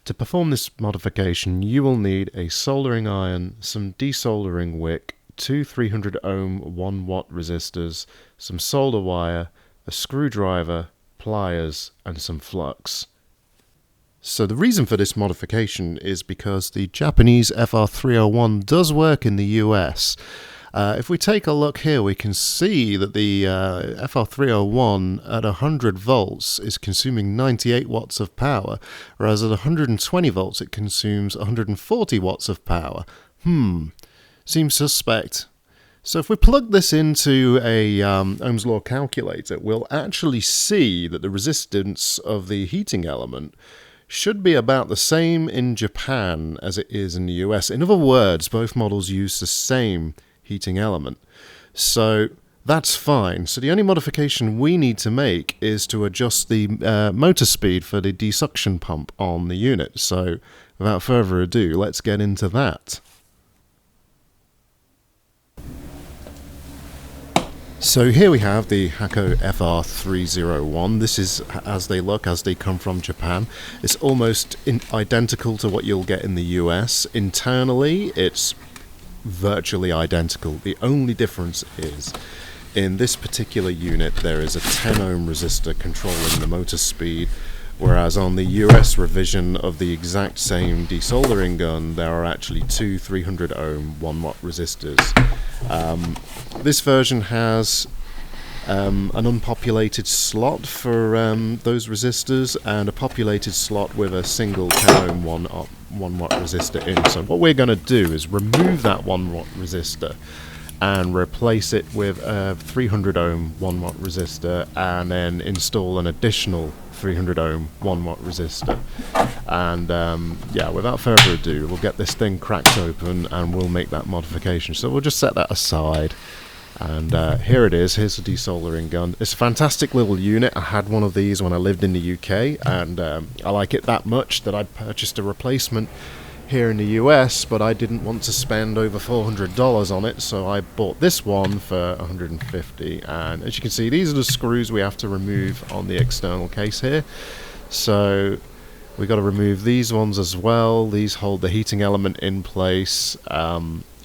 To perform this modification, you will need a soldering iron, some desoldering wick, two 300 ohm 1 watt resistors, some solder wire, a screwdriver, pliers, and some flux. So the reason for this modification is because the Japanese FR-301 does work in the US. If we take a look here, we can see that the FR-301 at 100 volts is consuming 98 watts of power, whereas at 120 volts it consumes 140 watts of power. Seems suspect. So if we plug this into a Ohm's law calculator, we'll actually see that the resistance of the heating element should be about the same in Japan as it is in the US. In other words, both models use the same heating element. So that's fine. So the only modification we need to make is to adjust the motor speed for the desuction pump on the unit. So without further ado, let's get into that. So here we have the Hakko FR-301. This is as they look, as they come from Japan. It's almost identical to what you'll get in the US. Internally, it's virtually identical. The only difference is, in this particular unit, there is a 10 ohm resistor controlling the motor speed, whereas on the US revision of the exact same desoldering gun, there are actually two 300 ohm 1 watt resistors. This version has an unpopulated slot for those resistors and a populated slot with a single 10 ohm 1 watt resistor in. So what we're going to do is remove that 1 watt resistor and replace it with a 300 ohm 1 watt resistor, and then install an additional 300 ohm 1 watt resistor. And yeah, without further ado, we'll get this thing cracked open and we'll make that modification. So we'll just set that aside. And here it is. Here's the desoldering gun. It's a fantastic little unit. I had one of these when I lived in the UK, and I like it that much that I purchased a replacement here in the US, but I didn't want to spend over $400 on it, so I bought this one for $150. And as you can see, these are the screws we have to remove on the external case here. So we got to remove these ones as well. These hold the heating element in place.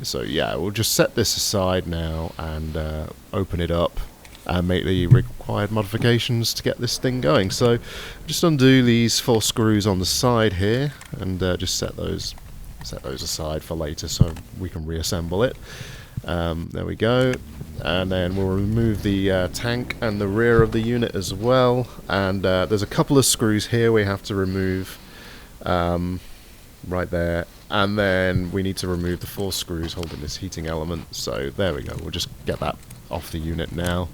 So yeah, we'll just set this aside now and open it up and make the required modifications to get this thing going. So just undo these 4 screws on the side here and just set those aside for later so we can reassemble it. There we go. And then we'll remove the tank and the rear of the unit as well. And there's a couple of screws here we have to remove right there. And then we need to remove the 4 screws holding this heating element. So there we go. We'll just get that off the unit now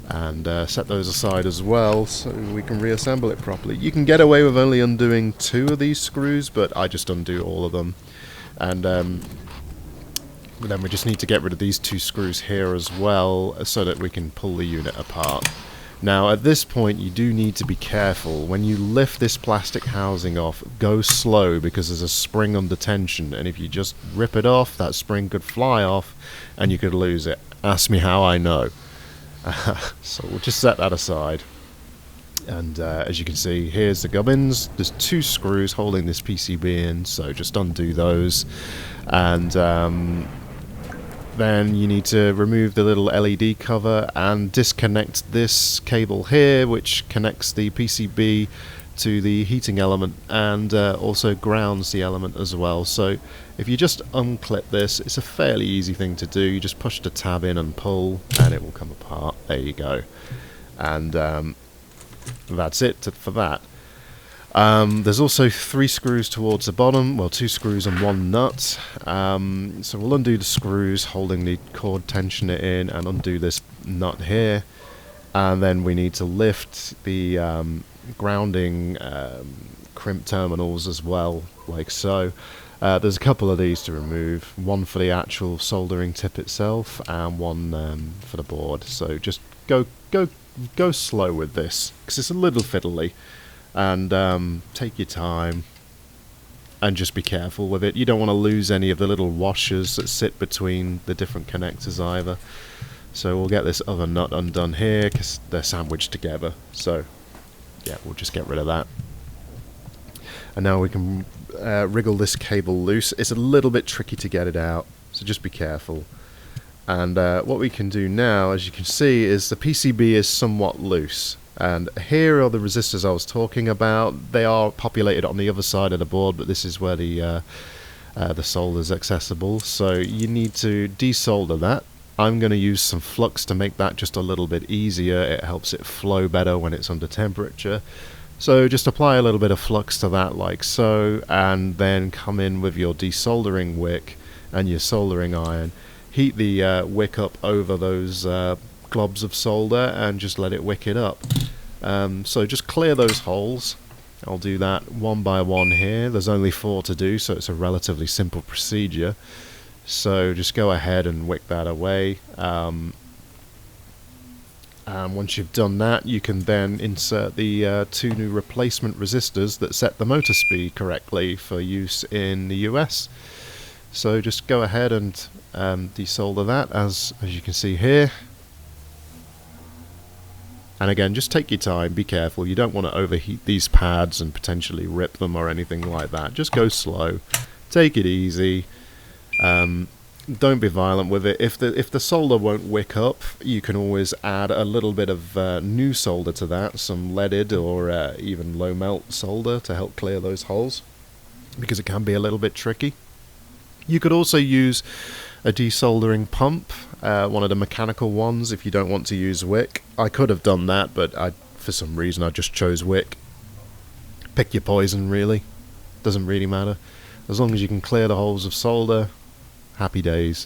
and set those aside as well so we can reassemble it properly. You can get away with only undoing 2 of these screws, but I just undo all of them. And then we just need to get rid of these 2 screws here as well so that we can pull the unit apart. Now at this point you do need to be careful. When you lift this plastic housing off, go slow because there's a spring under tension, and if you just rip it off, that spring could fly off and you could lose it. Ask me how I know. So we'll just set that aside. And as you can see, here's the gubbins. There's 2 screws holding this PCB in, so just undo those. And then you need to remove the little LED cover and disconnect this cable here, which connects the PCB to the heating element and also grounds the element as well. So if you just unclip this, it's a fairly easy thing to do. You just push the tab in and pull and it will come apart. There you go. And that's it for that. There's also 3 screws towards the bottom, well 2 screws and 1 nut. So we'll undo the screws holding the cord tensioner in and undo this nut here. And then we need to lift the grounding crimp terminals as well, like so. There's a couple of these to remove, one for the actual soldering tip itself and one for the board. So just go slow with this because it's a little fiddly. And take your time and just be careful with it. You don't want to lose any of the little washers that sit between the different connectors either. So we'll get this other nut undone here because they're sandwiched together. So yeah, we'll just get rid of that. And now we can wriggle this cable loose. It's a little bit tricky to get it out, so just be careful. And what we can do now, as you can see, is the PCB is somewhat loose. And here are the resistors I was talking about. They are populated on the other side of the board, but this is where the solder is accessible. So you need to desolder that. I'm going to use some flux to make that just a little bit easier. It helps it flow better when it's under temperature. So just apply a little bit of flux to that like so, and then come in with your desoldering wick and your soldering iron. Heat the wick up over those globs of solder and just let it wick it up. So just clear those holes. I'll do that one by one here. There's only 4 to do, so it's a relatively simple procedure. So just go ahead and wick that away. And once you've done that, you can then insert the 2 new replacement resistors that set the motor speed correctly for use in the US. So just go ahead and desolder that, as you can see here. And again, just take your time, be careful. You don't want to overheat these pads and potentially rip them or anything like that. Just go slow, take it easy. Don't be violent with it. If the solder won't wick up, you can always add a little bit of new solder to that, some leaded or even low melt solder to help clear those holes, because it can be a little bit tricky. You could also use a desoldering pump, one of the mechanical ones, if you don't want to use wick. I could have done that, but for some reason I just chose wick. Pick your poison, really. Doesn't really matter. As long as you can clear the holes of solder, happy days.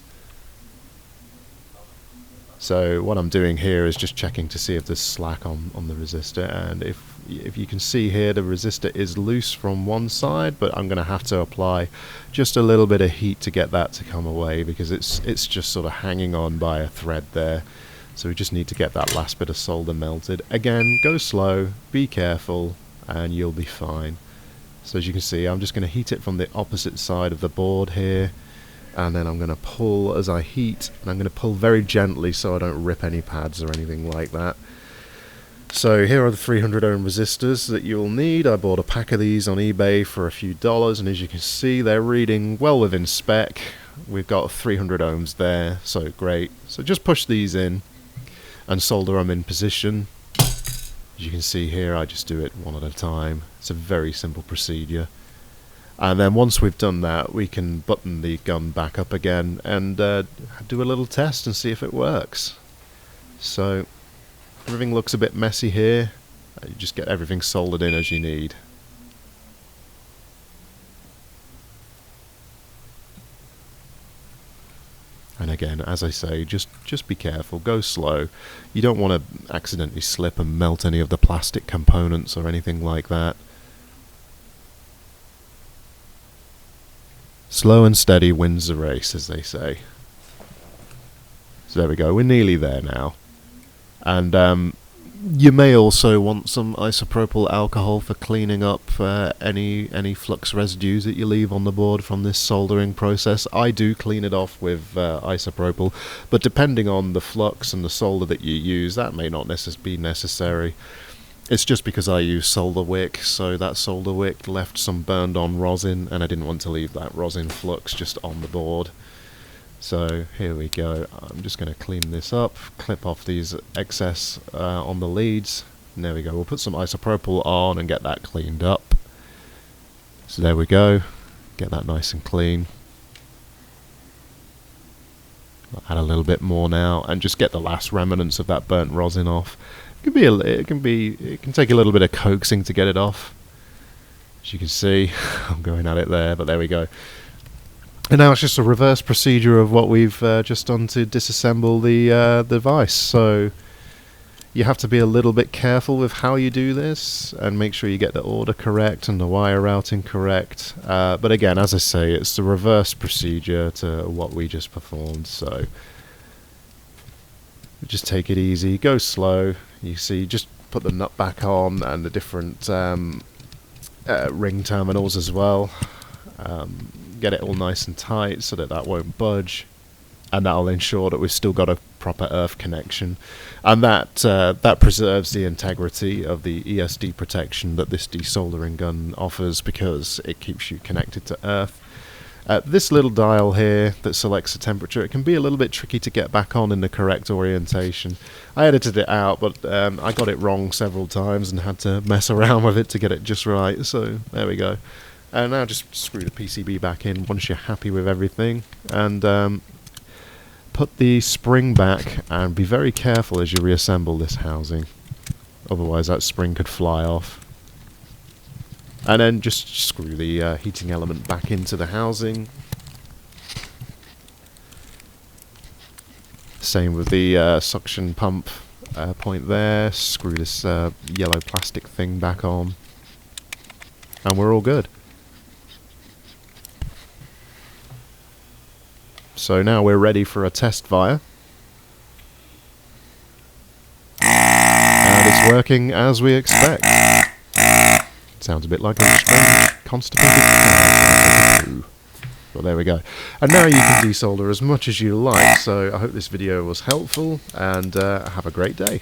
So what I'm doing here is just checking to see if there's slack on the resistor, and if you can see here, the resistor is loose from one side, but I'm going to have to apply just a little bit of heat to get that to come away, because it's just sort of hanging on by a thread there. So we just need to get that last bit of solder melted. Again, go slow, be careful, and you'll be fine. So as you can see, I'm just going to heat it from the opposite side of the board here, and then I'm going to pull as I heat, and I'm going to pull very gently so I don't rip any pads or anything like that. So here are the 300 ohm resistors that you'll need. I bought a pack of these on eBay for a few dollars, and as you can see, they're reading well within spec. We've got 300 ohms there, so great. So just push these in and solder them in position. As you can see here, I just do it one at a time. It's a very simple procedure. And then once we've done that, we can button the gun back up again and do a little test and see if it works. So everything looks a bit messy here. You just get everything soldered in as you need. And again, as I say, just be careful, go slow. You don't want to accidentally slip and melt any of the plastic components or anything like that. Slow and steady wins the race, as they say. So there we go, we're nearly there now. And you may also want some isopropyl alcohol for cleaning up any flux residues that you leave on the board from this soldering process. I do clean it off with isopropyl, but depending on the flux and the solder that you use, that may not be necessary. It's just because I use solder wick, so that solder wick left some burned on rosin, and I didn't want to leave that rosin flux just on the board. So here we go. I'm just going to clean this up, clip off these excess on the leads, and there we go. We'll put some isopropyl on and get that cleaned up. So there we go. Get that nice and clean. I'll add a little bit more now, and just get the last remnants of that burnt rosin off. It can take a little bit of coaxing to get it off. As you can see, I'm going at it there, but there we go. And now it's just a reverse procedure of what we've just done to disassemble the device. So you have to be a little bit careful with how you do this, and make sure you get the order correct and the wire routing correct. But again, as I say, it's the reverse procedure to what we just performed. So just take it easy, go slow. You see, just put the nut back on and the different ring terminals as well. Get it all nice and tight so that won't budge, and that'll ensure that we've still got a proper earth connection, and that preserves the integrity of the ESD protection that this desoldering gun offers, because it keeps you connected to earth. This little dial here that selects the temperature, it can be a little bit tricky to get back on in the correct orientation. I edited it out, but I got it wrong several times and had to mess around with it to get it just right, so there we go. And now just screw the PCB back in once you're happy with everything, and put the spring back, and be very careful as you reassemble this housing, otherwise that spring could fly off. And then just screw the heating element back into the housing. Same with the suction pump point there. Screw this yellow plastic thing back on. And we're all good. So now we're ready for a test via. And it's working as we expect. Sounds a bit like a strange, constipated cow. Well, there we go. And now you can desolder as much as you like, so I hope this video was helpful, and have a great day.